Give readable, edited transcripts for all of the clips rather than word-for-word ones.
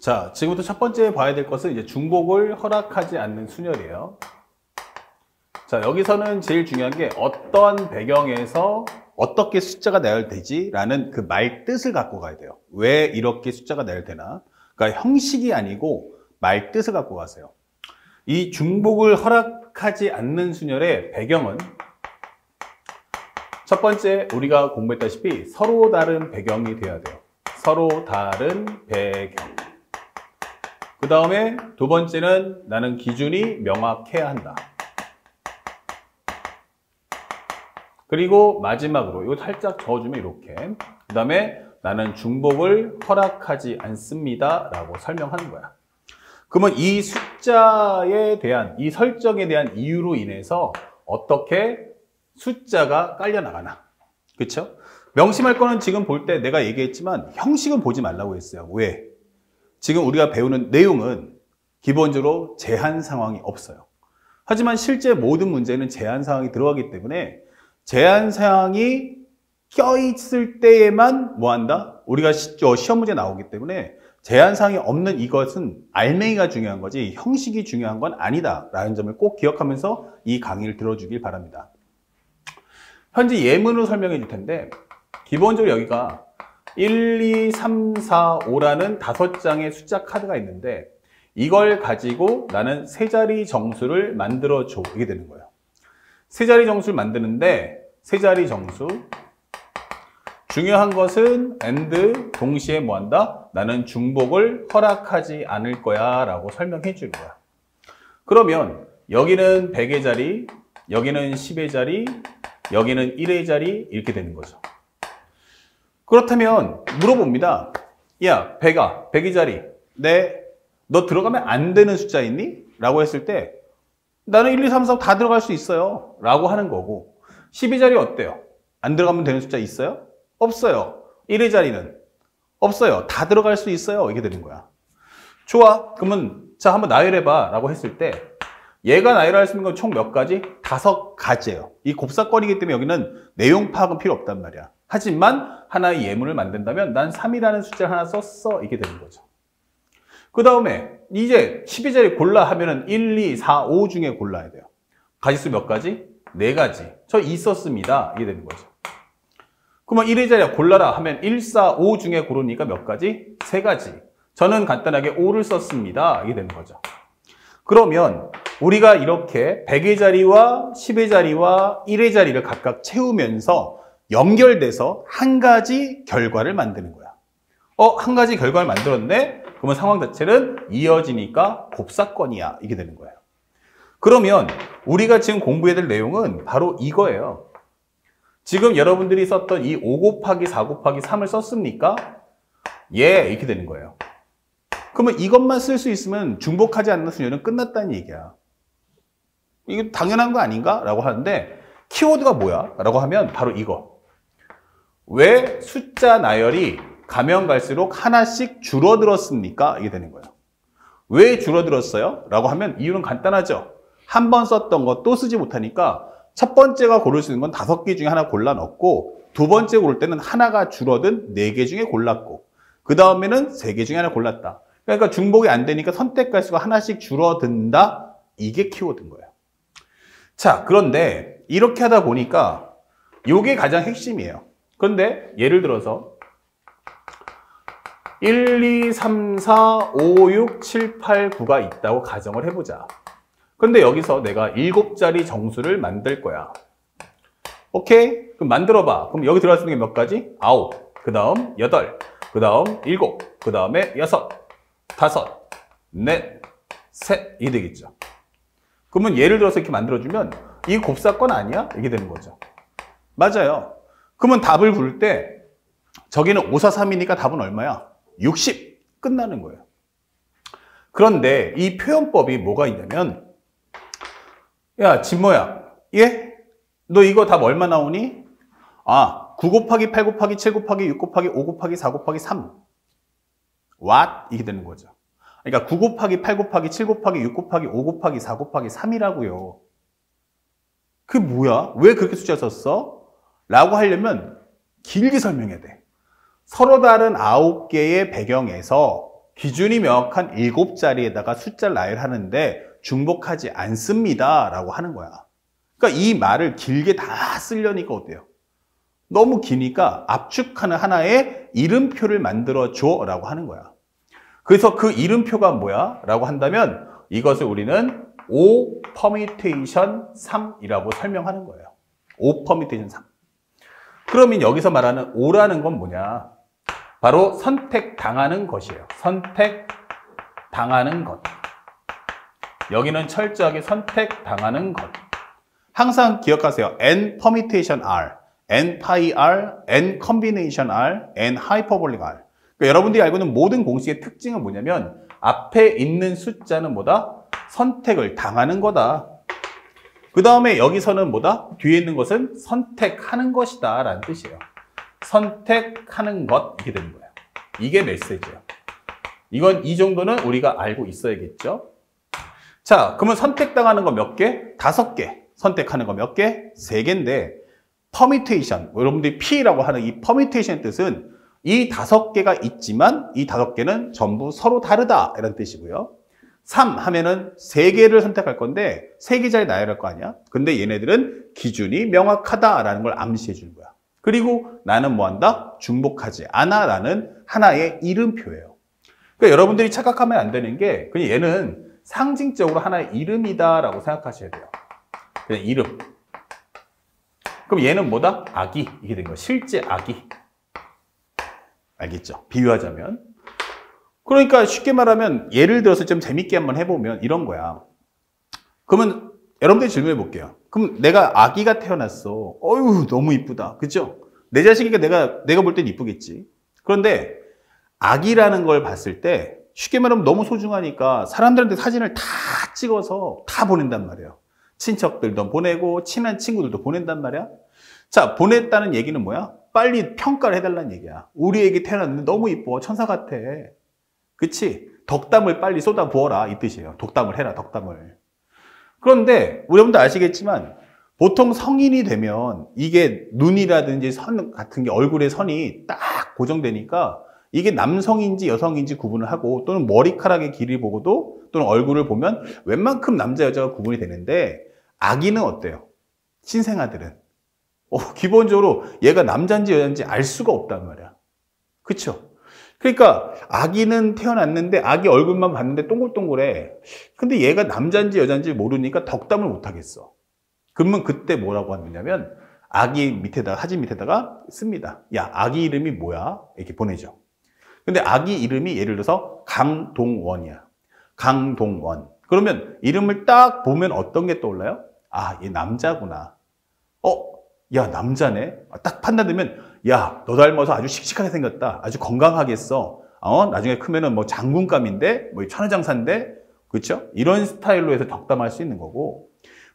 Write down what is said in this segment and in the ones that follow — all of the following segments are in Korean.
자, 지금부터 첫 번째 봐야 될 것은 이제 중복을 허락하지 않는 순열이에요. 자, 여기서는 제일 중요한 게 어떠한 배경에서 어떻게 숫자가 나열되지? 라는 그 말 뜻을 갖고 가야 돼요. 왜 이렇게 숫자가 나열되나? 그러니까 형식이 아니고 말 뜻을 갖고 가세요. 이 중복을 허락하지 않는 순열의 배경은 첫 번째 우리가 공부했다시피 서로 다른 배경이 돼야 돼요. 서로 다른 배경. 그 다음에 두 번째는 나는 기준이 명확해야 한다. 그리고 마지막으로 이거 살짝 저어주면 이렇게. 그 다음에 나는 중복을 허락하지 않습니다 라고 설명하는 거야. 그러면 이 숫자에 대한, 이 설정에 대한 이유로 인해서 어떻게 숫자가 깔려 나가나. 그렇죠? 명심할 거는 지금 볼 때 내가 얘기했지만 형식은 보지 말라고 했어요. 왜? 지금 우리가 배우는 내용은 기본적으로 제한 상황이 없어요. 하지만 실제 모든 문제는 제한 상황이 들어가기 때문에 제한 사항이 껴있을 때에만 뭐한다? 우리가 시험 문제 나오기 때문에 제한 사항이 없는 이것은 알맹이가 중요한 거지 형식이 중요한 건 아니다 라는 점을 꼭 기억하면서 이 강의를 들어주길 바랍니다. 현재 예문으로 설명해 줄 텐데 기본적으로 여기가 1, 2, 3, 4, 5라는 5장의 숫자 카드가 있는데 이걸 가지고 나는 세 자리 정수를 만들어줘 이게 되는 거예요. 세 자리 정수를 만드는데 세 자리 정수 중요한 것은 and 동시에 뭐한다? 나는 중복을 허락하지 않을 거야 라고 설명해 주는 거야. 그러면 여기는 100의 자리, 여기는 10의 자리, 여기는 1의 자리 이렇게 되는 거죠. 그렇다면 물어봅니다. 야 100의 자리 너 들어가면 안 되는 숫자 있니? 라고 했을 때 나는 1, 2, 3, 4 다 들어갈 수 있어요 라고 하는 거고 10의 자리 어때요? 안 들어가면 되는 숫자 있어요? 없어요. 1의 자리는 없어요. 다 들어갈 수 있어요. 이게 되는 거야. 좋아. 그러면 자 한번 나열해봐 라고 했을 때 얘가 나열할 수 있는 건 총 몇 가지? 5가지예요. 이 곱사건이기 때문에 여기는 내용 파악은 필요 없단 말이야. 하지만 하나의 예문을 만든다면 난 3이라는 숫자를 하나 썼어. 이게 되는 거죠. 그 다음에 이제 10의 자리 골라 하면은 1, 2, 4, 5 중에 골라야 돼요. 가지수 몇 가지? 4가지. 저 2 썼습니다. 이게 되는 거죠. 그러면 1의 자리 골라라 하면 1, 4, 5 중에 고르니까 몇 가지? 3가지. 저는 간단하게 5를 썼습니다. 이게 되는 거죠. 그러면 우리가 이렇게 100의 자리와 10의 자리와 1의 자리를 각각 채우면서 연결돼서 한 가지 결과를 만드는 거야. 한 가지 결과를 만들었네? 그러면 상황 자체는 이어지니까 곱사건이야. 이게 되는 거예요. 그러면 우리가 지금 공부해야 될 내용은 바로 이거예요. 지금 여러분들이 썼던 이 5 곱하기 4 곱하기 3을 썼습니까? 예, 이렇게 되는 거예요. 그러면 이것만 쓸 수 있으면 중복하지 않는 순열은 끝났다는 얘기야. 이게 당연한 거 아닌가? 라고 하는데 키워드가 뭐야? 라고 하면 바로 이거. 왜 숫자 나열이 가면 갈수록 하나씩 줄어들었습니까? 이게 되는 거예요. 왜 줄어들었어요? 라고 하면 이유는 간단하죠. 한 번 썼던 거 또 쓰지 못하니까 첫 번째가 고를 수 있는 건 5개 중에 하나 골라 넣고 두 번째 고를 때는 하나가 줄어든 4개 중에 골랐고 그 다음에는 3개 중에 하나 골랐다. 그러니까 중복이 안 되니까 선택 갈수가 하나씩 줄어든다. 이게 키워드인 거예요. 자, 그런데 이렇게 하다 보니까 이게 가장 핵심이에요. 그런데 예를 들어서 1, 2, 3, 4, 5, 6, 7, 8, 9가 있다고 가정을 해보자. 그런데 여기서 내가 7자리 정수를 만들 거야. 오케이? 그럼 만들어봐. 그럼 여기 들어갈 수 있는 게 몇 가지? 9, 그 다음 8, 그 다음 7, 그 다음에 6, 5, 4, 3 이게 되겠죠. 그러면 예를 들어서 이렇게 만들어주면 이 곱사건 아니야? 이게 되는 거죠. 맞아요. 그러면 답을 부를 때 저기는 5, 4, 3이니까 답은 얼마야? 60 끝나는 거예요. 그런데 이 표현법이 뭐가 있냐면 야 진모야 예? 너 이거 답 얼마 나오니? 9 곱하기 8 곱하기 7 곱하기 6 곱하기 5 곱하기 4 곱하기 3 What? 이게 되는 거죠. 그러니까 9 곱하기 8 곱하기 7 곱하기 6 곱하기 5 곱하기 4 곱하기 3이라고요. 그게 뭐야? 왜 그렇게 숫자 썼어? 라고 하려면 길게 설명해야 돼. 서로 다른 9개의 배경에서 기준이 명확한 7자리에다가 숫자를 나열하는데 중복하지 않습니다 라고 하는 거야. 그러니까 이 말을 길게 다 쓰려니까 어때요? 너무 기니까 압축하는 하나의 이름표를 만들어줘 라고 하는 거야. 그래서 그 이름표가 뭐야? 라고 한다면 이것을 우리는 O 퍼뮤테이션 3이라고 설명하는 거예요. O 퍼뮤테이션 3. 그러면 여기서 말하는 O라는 건 뭐냐? 바로 선택당하는 것이에요. 선택당하는 것. 여기는 철저하게 선택당하는 것. 항상 기억하세요. N permutation R, N pi R, N combination R, N hyperbolic R. 그러니까 여러분들이 알고 있는 모든 공식의 특징은 뭐냐면 앞에 있는 숫자는 뭐다? 선택을 당하는 거다. 그 다음에 여기서는 뭐다? 뒤에 있는 것은 선택하는 것이다 라는 뜻이에요. 선택하는 것, 이렇게 되는 거예요. 이게 메시지예요. 이건 이 정도는 우리가 알고 있어야겠죠. 자, 그러면 선택당하는 거 몇 개? 5개. 선택하는 거 몇 개? 3개인데 퍼뮤테이션, 여러분들이 P라고 하는 이 퍼뮤테이션의 뜻은 이 5개가 있지만 이 5개는 전부 서로 다르다 이런 뜻이고요. 3 하면은 3개를 선택할 건데 3개짜리 나열할 거 아니야? 근데 얘네들은 기준이 명확하다라는 걸 암시해 주는 거야. 그리고 나는 뭐 한다? 중복하지 않아 라는 하나의 이름표예요. 그러니까 여러분들이 착각하면 안 되는 게 그냥 얘는 상징적으로 하나의 이름이다 라고 생각하셔야 돼요. 그냥 이름. 그럼 얘는 뭐다? 아기. 이게 된 거야. 실제 아기. 알겠죠? 비유하자면. 그러니까 쉽게 말하면 예를 들어서 좀 재밌게 한번 해보면 이런 거야. 그러면 여러분들이 질문해 볼게요. 그럼 내가 아기가 태어났어. 어휴 너무 이쁘다. 그죠? 내 자식이니까 내가 볼 땐 이쁘겠지. 그런데 아기라는 걸 봤을 때 쉽게 말하면 너무 소중하니까 사람들한테 사진을 다 찍어서 다 보낸단 말이에요. 친척들도 보내고 친한 친구들도 보낸단 말이야. 자, 보냈다는 얘기는 뭐야? 빨리 평가를 해달라는 얘기야. 우리 애기 태어났는데 너무 이뻐. 천사 같아. 그치? 덕담을 빨리 쏟아 부어라 이 뜻이에요. 독담을 해라, 덕담을. 그런데 우리 여러분도 아시겠지만 보통 성인이 되면 이게 눈이라든지 선 같은 게 얼굴에 선이 딱 고정되니까 이게 남성인지 여성인지 구분을 하고 또는 머리카락의 길이 보고도 또는 얼굴을 보면 웬만큼 남자 여자가 구분이 되는데 아기는 어때요? 신생아들은 기본적으로 얘가 남자인지 여자인지 알 수가 없단 말이야. 그쵸? 그러니까 아기는 태어났는데 아기 얼굴만 봤는데 동글동글해. 근데 얘가 남자인지 여자인지 모르니까 덕담을 못 하겠어. 그러면 그때 뭐라고 하느냐면 아기 밑에다가 사진 밑에다가 씁니다. 야, 아기 이름이 뭐야? 이렇게 보내죠. 근데 아기 이름이 예를 들어서 강동원이야. 강동원. 그러면 이름을 딱 보면 어떤 게 떠올라요? 아, 얘 남자구나. 야, 남자네. 딱 판단되면 야, 너 닮아서 아주 씩씩하게 생겼다. 아주 건강하겠어. 나중에 크면은 뭐 장군감인데, 뭐 천하장사인데, 그렇죠? 이런 스타일로 해서 덕담할 수 있는 거고.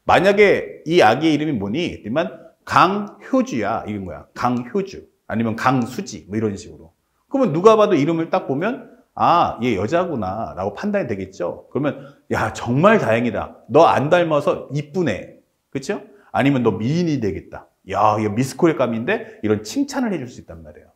만약에 이 아기의 이름이 뭐니? 그러면 강효주야. 이게 뭐야? 강효주. 아니면 강수지. 뭐 이런 식으로. 그러면 누가 봐도 이름을 딱 보면 아, 얘 여자구나 라고 판단이 되겠죠. 그러면 야, 정말 다행이다. 너 안 닮아서 이쁘네. 그렇죠? 아니면 너 미인이 되겠다. 야, 이거 미스코리아감인데 이런 칭찬을 해줄 수 있단 말이에요.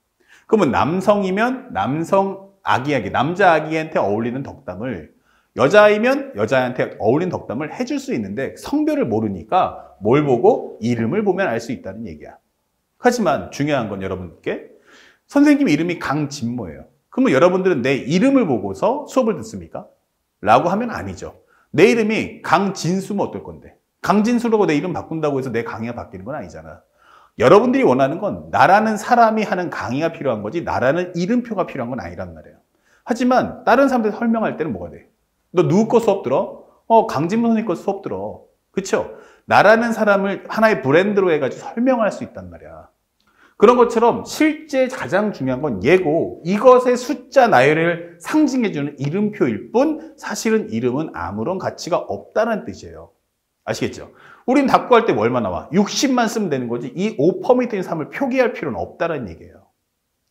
그러면 남성이면 남성 아기에게, 남자 아기한테 어울리는 덕담을, 여자이면 여자한테 어울리는 덕담을 해줄 수 있는데 성별을 모르니까 뭘 보고? 이름을 보면 알 수 있다는 얘기야. 하지만 중요한 건 여러분께 선생님 이름이 강진모예요. 그러면 여러분들은 내 이름을 보고서 수업을 듣습니까? 라고 하면 아니죠. 내 이름이 강진수면 어떨 건데? 강진수라고 내 이름 바꾼다고 해서 내 강의가 바뀌는 건 아니잖아. 여러분들이 원하는 건 나라는 사람이 하는 강의가 필요한 거지 나라는 이름표가 필요한 건 아니란 말이에요. 하지만 다른 사람들 설명할 때는 뭐가 돼? 너 누구 거 수업 들어? 강진모 선생님 거 수업 들어. 그쵸? 나라는 사람을 하나의 브랜드로 해가지고 설명할 수 있단 말이야. 그런 것처럼 실제 가장 중요한 건 얘고 이것의 숫자 나열을 상징해주는 이름표일 뿐 사실은 이름은 아무런 가치가 없다는 뜻이에요. 아시겠죠? 우린 답구할 때 뭐 얼마 나와? 60만 쓰면 되는 거지 이 5%인 3을 표기할 필요는 없다는 얘기예요.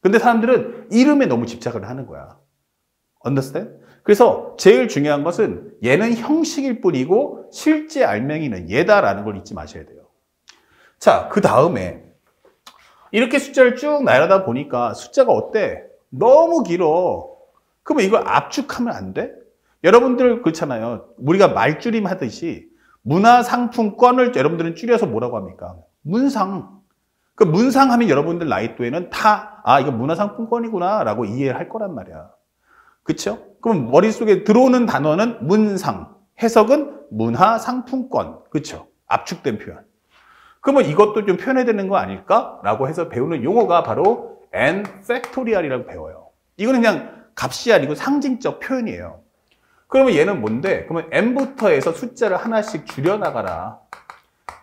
근데 사람들은 이름에 너무 집착을 하는 거야. Understand? 그래서 제일 중요한 것은 얘는 형식일 뿐이고 실제 알맹이는 얘다라는 걸 잊지 마셔야 돼요. 자, 그 다음에 이렇게 숫자를 쭉 나열하다 보니까 숫자가 어때? 너무 길어. 그러면 이걸 압축하면 안 돼? 여러분들 그렇잖아요. 우리가 말줄임 하듯이 문화상품권을 여러분들은 줄여서 뭐라고 합니까? 문상. 그 문상하면 여러분들 나이 또에는 다, 아, 이거 문화상품권이구나 라고 이해를 할 거란 말이야. 그쵸? 그럼 머릿속에 들어오는 단어는 문상, 해석은 문화상품권. 그쵸? 압축된 표현. 그러면 이것도 좀 표현해야 되는 거 아닐까? 라고 해서 배우는 용어가 바로 n 팩토리얼이라고 배워요. 이거는 그냥 값이 아니고 상징적 표현이에요. 그러면 얘는 뭔데? 그러면 n부터 해서 숫자를 하나씩 줄여나가라.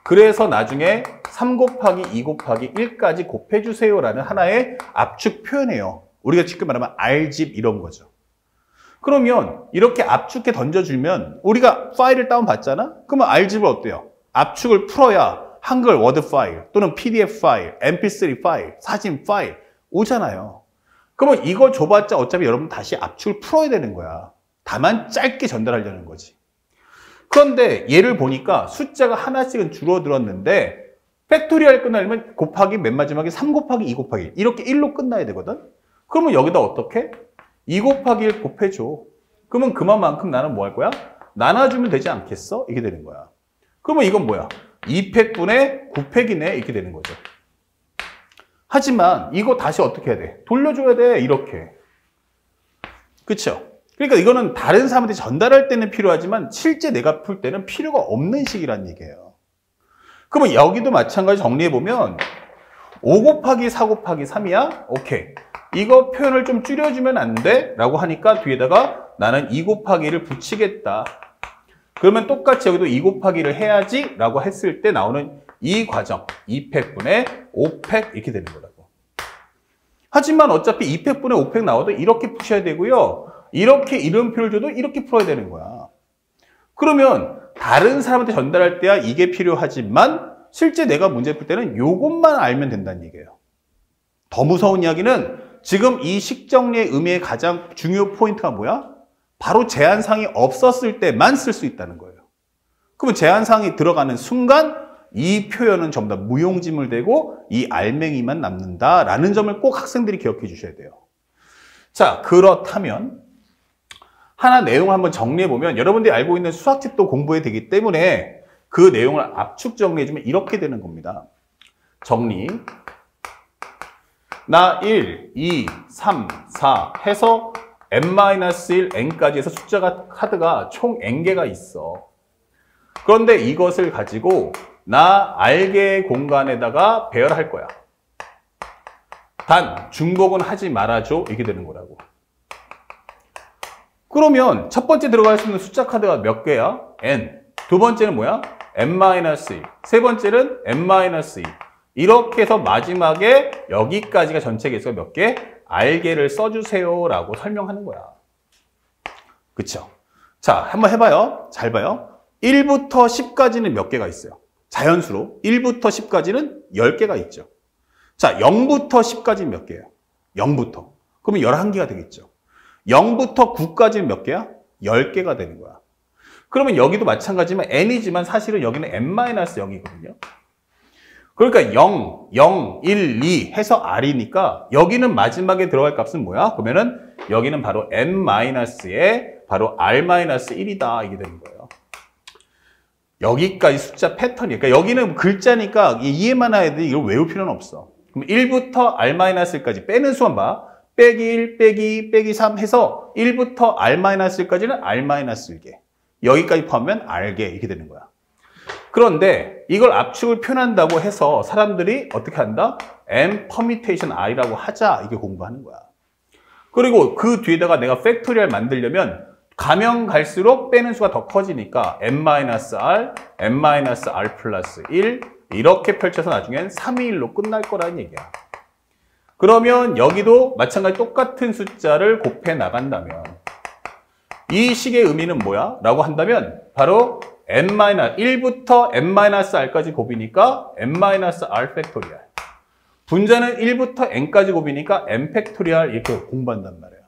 그래서 나중에 3 곱하기 2 곱하기 1까지 곱해주세요라는 하나의 압축 표현이에요. 우리가 지금 말하면 R집 이런 거죠. 그러면 이렇게 압축해 던져주면 우리가 파일을 다운받잖아? 그러면 R집을 어때요? 압축을 풀어야 한글 워드 파일 또는 PDF 파일, MP3 파일, 사진 파일 오잖아요. 그러면 이거 줘봤자 어차피 여러분 다시 압축을 풀어야 되는 거야. 다만 짧게 전달하려는 거지. 그런데 얘를 보니까 숫자가 하나씩은 줄어들었는데 팩토리얼 끝나려면 곱하기 맨 마지막에 3 곱하기 2 곱하기 1 이렇게 1로 끝나야 되거든. 그러면 여기다 어떻게? 2 곱하기 1 곱해줘. 그러면 그만큼 나는 뭐 할 거야? 나눠주면 되지 않겠어? 이게 되는 거야. 그러면 이건 뭐야? 2팩분의 9팩이네 이렇게 되는 거죠. 하지만 이거 다시 어떻게 해야 돼? 돌려줘야 돼 이렇게. 그쵸? 그러니까 이거는 다른 사람한테 전달할 때는 필요하지만 실제 내가 풀 때는 필요가 없는 식이란 얘기예요. 그러면 여기도 마찬가지 정리해보면 5 곱하기 4 곱하기 3이야? 오케이. 이거 표현을 좀 줄여주면 안 돼? 라고 하니까 뒤에다가 나는 2 곱하기를 붙이겠다. 그러면 똑같이 여기도 2 곱하기를 해야지 라고 했을 때 나오는 이 과정 2팩분의 5팩 이렇게 되는 거라고. 하지만 어차피 2팩분의 5팩 나와도 이렇게 푸셔야 되고요. 이렇게 이름표를 줘도 이렇게 풀어야 되는 거야. 그러면 다른 사람한테 전달할 때야 이게 필요하지만 실제 내가 문제 풀 때는 이것만 알면 된다는 얘기예요. 더 무서운 이야기는 지금 이 식정리의 의미의 가장 중요 포인트가 뭐야? 바로 제한사항이 없었을 때만 쓸 수 있다는 거예요. 그러면 제한사항이 들어가는 순간 이 표현은 전부 다 무용지물 되고 이 알맹이만 남는다라는 점을 꼭 학생들이 기억해 주셔야 돼요. 자, 그렇다면 하나 내용을 한번 정리해보면 여러분들이 알고 있는 수학집도 공부해야 되기 때문에 그 내용을 압축 정리해주면 이렇게 되는 겁니다. 정리. 나 1, 2, 3, 4 해서 n-1, n까지 해서 숫자가 카드가 총 n개가 있어. 그런데 이것을 가지고 나 R개의 공간에다가 배열할 거야. 단 중복은 하지 말아줘 이렇게 되는 거라고. 그러면 첫 번째 들어갈 수 있는 숫자 카드가 몇 개야? n. 두 번째는 뭐야? n-1. 세 번째는 n-2. 이렇게 해서 마지막에 여기까지가 전체 개수가 몇 개? R개를 써주세요 라고 설명하는 거야. 그쵸? 자, 한번 해봐요. 잘 봐요. 1부터 10까지는 몇 개가 있어요? 자연수로 1부터 10까지는 10개가 있죠. 자, 0부터 10까지는 몇 개예요? 0부터. 그러면 11개가 되겠죠. 0부터 9까지는 몇 개야? 10개가 되는 거야. 그러면 여기도 마찬가지지만 n이지만 사실은 여기는 n-0이거든요. 그러니까 0, 0, 1, 2 해서 R이니까 여기는 마지막에 들어갈 값은 뭐야? 그러면은 여기는 바로 n-에 바로 R-1이다 이게 되는 거예요. 여기까지 숫자 패턴이. 그러니까 여기는 글자니까 이해만 해야 돼. 이걸 외울 필요는 없어. 그럼 1부터 R-1까지 빼는 수만 봐. 빼기 1, 빼기 2, 빼기 3 해서 1부터 R-1까지는 R-1개. 여기까지 포함하면 R개 이렇게 되는 거야. 그런데 이걸 압축을 표현한다고 해서 사람들이 어떻게 한다? M permutation I라고 하자 이게 공부하는 거야. 그리고 그 뒤에다가 내가 팩토리얼 만들려면 가면 갈수록 빼는 수가 더 커지니까 n-r, n-r 플러스 1 이렇게 펼쳐서 나중엔 3이 1로 끝날 거라는 얘기야. 그러면 여기도 마찬가지 똑같은 숫자를 곱해 나간다면 이 식의 의미는 뭐야? 라고 한다면 바로 n-1부터 n-r까지 곱이니까 n-r 팩토리얼. 분자는 1부터 n까지 곱이니까 n 팩토리얼 이렇게 공부한단 말이에요.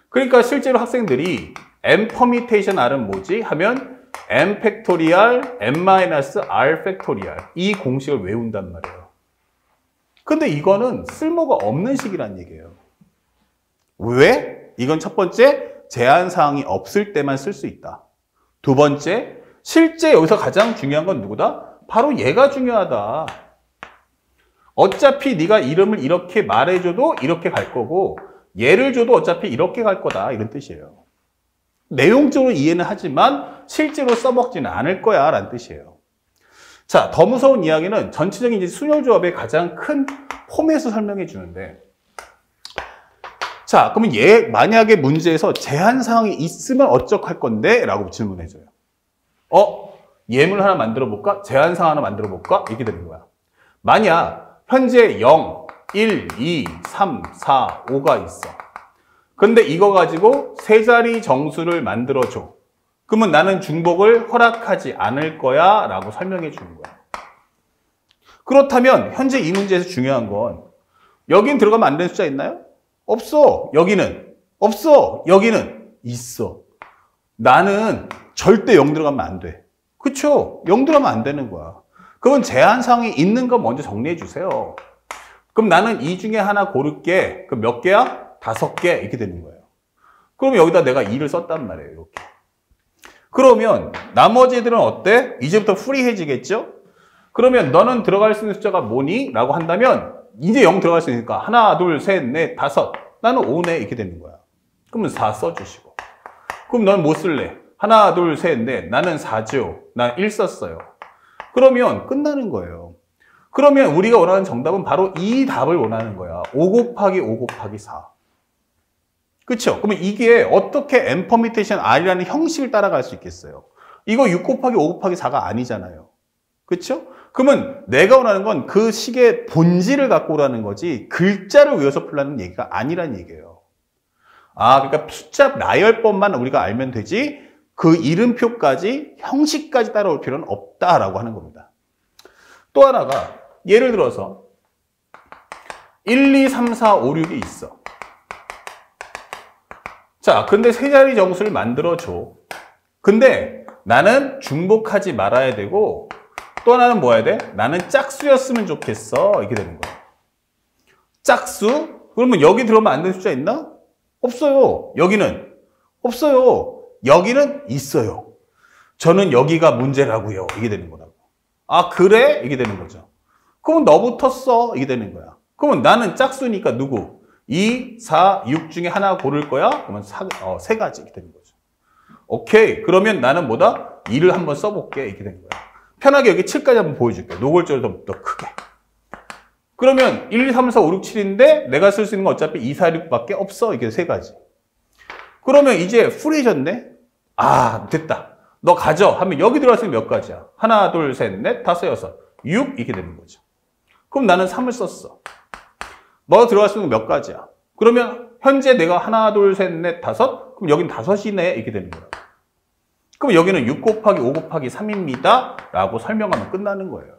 그러니까 실제로 학생들이 n 퍼뮤테이션 r은 뭐지? 하면 n 팩토리얼 n-r 팩토리얼 이 공식을 외운단 말이에요. 근데 이거는 쓸모가 없는 식이란 얘기예요. 왜? 이건 첫 번째, 제한사항이 없을 때만 쓸 수 있다. 두 번째, 실제 여기서 가장 중요한 건 누구다? 바로 얘가 중요하다. 어차피 네가 이름을 이렇게 말해줘도 이렇게 갈 거고 얘를 줘도 어차피 이렇게 갈 거다. 이런 뜻이에요. 내용적으로 이해는 하지만 실제로 써먹지는 않을 거야 라는 뜻이에요. 자, 더 무서운 이야기는 전체적인 이제 순열조합의 가장 큰 폼에서 설명해 주는데, 자, 그러면 얘 만약에 문제에서 제한사항이 있으면 어쩌할 건데? 라고 질문해줘요. 예문 하나 만들어 볼까? 제한사항 하나 만들어 볼까? 이렇게 되는 거야. 만약 현재 0, 1, 2, 3, 4, 5가 있어. 근데 이거 가지고 세 자리 정수를 만들어줘. 그러면 나는 중복을 허락하지 않을 거야 라고 설명해 주는 거야. 그렇다면 현재 이 문제에서 중요한 건 여긴 들어가면 안 되는 숫자 있나요? 없어. 여기는 없어. 여기는 있어. 나는 절대 0 들어가면 안 돼. 그쵸? 0 들어가면 안 되는 거야. 그러면 제한사항이 있는 거 먼저 정리해 주세요. 그럼 나는 이 중에 하나 고를게. 그럼 몇 개야? 5개. 이렇게 되는 거예요. 그럼 여기다 내가 2를 썼단 말이에요. 이렇게. 그러면 나머지 애들은 어때? 이제부터 프리해지겠죠? 그러면 너는 들어갈 수 있는 숫자가 뭐니? 라고 한다면 이제 0 들어갈 수 있으니까 하나, 둘, 셋, 넷, 5. 나는 5네. 이렇게 되는 거야. 그러면 4 써주시고. 그럼 너는 뭐 쓸래? 하나, 둘, 셋, 넷. 나는 4죠. 난 1 썼어요. 그러면 끝나는 거예요. 그러면 우리가 원하는 정답은 바로 이 답을 원하는 거야. 5 곱하기 5 곱하기 4. 그쵸? 그러면 이게 어떻게 n 퍼미테이션 r이라는 형식을 따라갈 수 있겠어요? 이거 6 곱하기 5 곱하기 4가 아니잖아요. 그쵸? 그러면 내가 원하는 건 그 식의 본질을 갖고 오라는 거지 글자를 외워서 풀라는 얘기가 아니란 얘기예요. 그러니까 숫자 나열법만 우리가 알면 되지 그 이름표까지 형식까지 따라올 필요는 없다라고 하는 겁니다. 또 하나가 예를 들어서 1, 2, 3, 4, 5, 6이 있어. 자, 근데 세 자리 정수를 만들어줘. 근데 나는 중복하지 말아야 되고 또 하나는 뭐 해야 돼? 나는 짝수였으면 좋겠어. 이렇게 되는 거야. 짝수? 그러면 여기 들어오면 안 되는 숫자 있나? 없어요. 여기는? 없어요. 여기는 있어요. 저는 여기가 문제라고요. 이게 되는 거라고. 그래? 이게 되는 거죠. 그러면 너부터 써. 이게 되는 거야. 그러면 나는 짝수니까 누구? 2, 4, 6 중에 하나 고를 거야? 그러면 세 가지 이렇게 되는 거죠. 오케이. 그러면 나는 뭐다? 2를 한번 써볼게. 이렇게 되는 거야. 편하게 여기 7까지 한번 보여줄게. 노골적으로 더 크게. 그러면 1, 2, 3, 4, 5, 6, 7인데 내가 쓸 수 있는 건 어차피 2, 4, 6밖에 없어. 이게 세 가지. 그러면 이제 풀해졌네? 됐다. 너 가져. 하면 여기 들어갔으면 몇 가지야? 하나, 둘, 셋, 넷, 다섯, 여섯, 6 이렇게 되는 거죠. 그럼 나는 3을 썼어. 너 들어갈 수 있는 건 몇 가지야? 그러면 현재 내가 하나, 둘, 셋, 넷, 다섯? 그럼 여긴 5이네. 이렇게 되는 거야. 그럼 여기는 6 곱하기 5 곱하기 3입니다. 라고 설명하면 끝나는 거예요.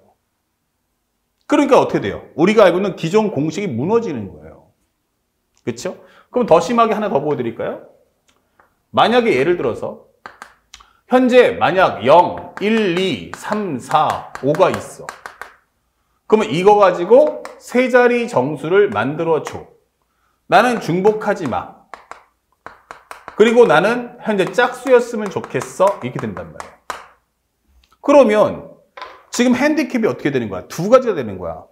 그러니까 어떻게 돼요? 우리가 알고 있는 기존 공식이 무너지는 거예요. 그렇죠? 그럼 더 심하게 하나 더 보여드릴까요? 만약에 예를 들어서 현재 만약 0, 1, 2, 3, 4, 5가 있어. 그러면 이거 가지고 세 자리 정수를 만들어줘. 나는 중복하지 마. 그리고 나는 현재 짝수였으면 좋겠어. 이렇게 된단 말이에요. 그러면 지금 핸디캡이 어떻게 되는 거야? 두 가지가 되는 거야.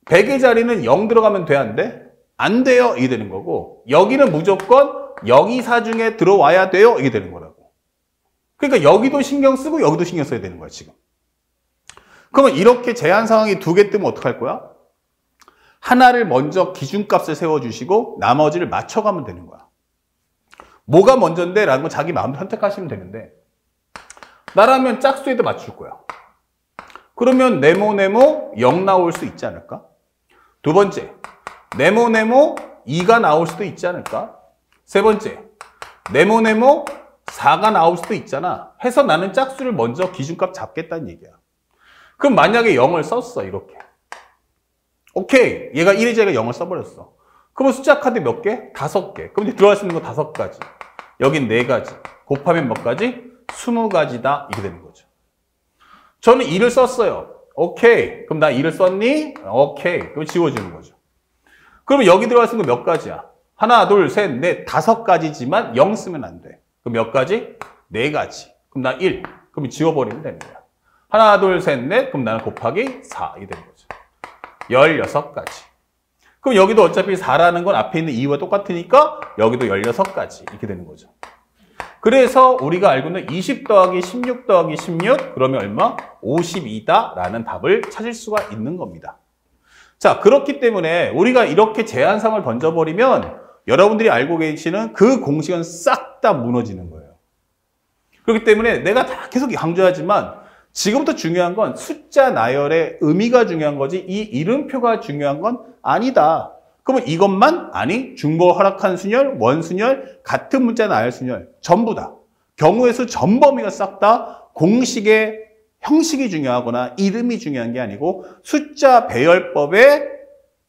100의 자리는 0 들어가면 돼, 안 돼? 안 돼요. 이게 되는 거고 여기는 무조건 0, 2, 4 중에 들어와야 돼요. 이게 되는 거라고. 그러니까 여기도 신경 쓰고 여기도 신경 써야 되는 거야, 지금. 그러면 이렇게 제한 상황이 2개 뜨면 어떡할 거야? 하나를 먼저 기준값을 세워주시고 나머지를 맞춰가면 되는 거야. 뭐가 먼저인데? 라는 건 자기 마음대로 선택하시면 되는데 나라면 짝수에도 맞출 거야. 그러면 네모네모 0 나올 수 있지 않을까? 두 번째, 네모네모 2가 나올 수도 있지 않을까? 세 번째, 네모네모 4가 나올 수도 있잖아. 해서 나는 짝수를 먼저 기준값 잡겠다는 얘기야. 그럼 만약에 0을 썼어, 이렇게. 오케이, 얘가 1이자 0을 써버렸어. 그러면 숫자 카드 몇 개? 5개. 그럼 이제 들어갈 수 있는 거 5가지. 여긴 4가지. 곱하면 몇 가지? 20가지다. 이렇게 되는 거죠. 저는 2를 썼어요. 오케이. 그럼 나 2를 썼니? 오케이. 그럼 지워주는 거죠. 그러면 여기 들어갈 수 있는 거 몇 가지야? 하나, 둘, 셋, 넷, 5가지지만 0 쓰면 안 돼. 그럼 몇 가지? 4가지. 그럼 나 1. 그럼 지워버리면 되는 거야. 하나, 둘, 셋, 넷. 그럼 나는 곱하기 4. 이게 되는 거죠. 16가지. 그럼 여기도 어차피 4라는 건 앞에 있는 2와 똑같으니까 여기도 16가지. 이렇게 되는 거죠. 그래서 우리가 알고 있는 20 더하기 16 더하기 16 그러면 얼마? 52다라는 답을 찾을 수가 있는 겁니다. 자, 그렇기 때문에 우리가 이렇게 제한상을 던져버리면 여러분들이 알고 계시는 그 공식은 싹 다 무너지는 거예요. 그렇기 때문에 내가 다 계속 강조하지만 지금부터 중요한 건 숫자 나열의 의미가 중요한 거지 이 이름표가 중요한 건 아니다. 그러면 이것만? 아니, 중복을 허락한 순열, 원순열, 같은 문자 나열 순열 전부 다. 경우의 수 전범위가 싹 다 공식의 형식이 중요하거나 이름이 중요한 게 아니고 숫자 배열법의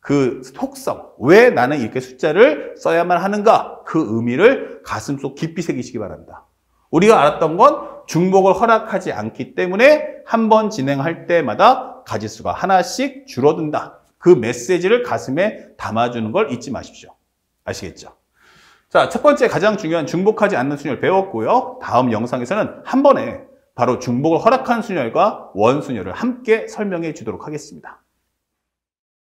그 속성, 왜 나는 이렇게 숫자를 써야만 하는가? 그 의미를 가슴속 깊이 새기시기 바랍니다. 우리가 알았던 건 중복을 허락하지 않기 때문에 한 번 진행할 때마다 가지수가 하나씩 줄어든다. 그 메시지를 가슴에 담아주는 걸 잊지 마십시오. 아시겠죠? 자, 첫 번째 가장 중요한 중복하지 않는 순열 배웠고요. 다음 영상에서는 한 번에 바로 중복을 허락한 순열과 원순열을 함께 설명해 주도록 하겠습니다.